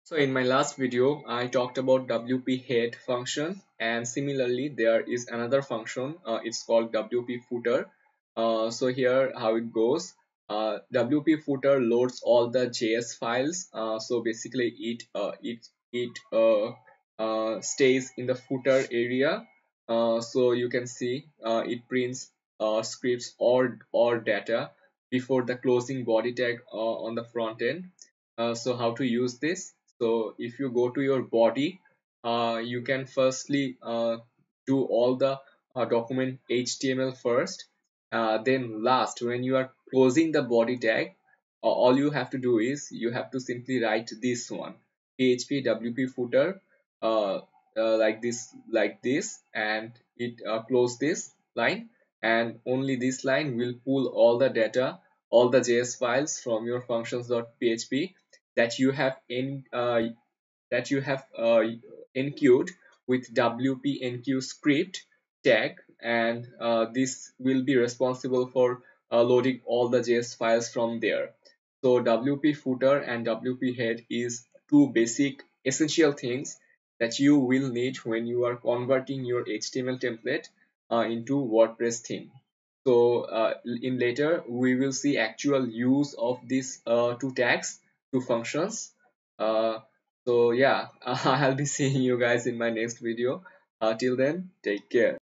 So in my last video, I talked about WP head function, and similarly there is another function. It's called WP footer. So here how it goes. WP footer loads all the JS files. So basically it stays in the footer area. So you can see it prints scripts or data before the closing body tag on the front end. So how to use this? So if you go to your body, you can firstly do all the document HTML first. Then last, when you are closing the body tag, all you have to do is you have to simply write this one, PHP WP footer, uh, like this, and it close this line, and only this line will pull all the data, all the JS files from your functions.php that you have enqueued with WP-enqueue script tag, and this will be responsible for loading all the JS files from there. So WP footer and WP head is two basic essential things that you will need when you are converting your HTML template into WordPress theme. So in later we will see actual use of these two tags, two functions. Uh, so yeah, I'll be seeing you guys in my next video. Till then, take care.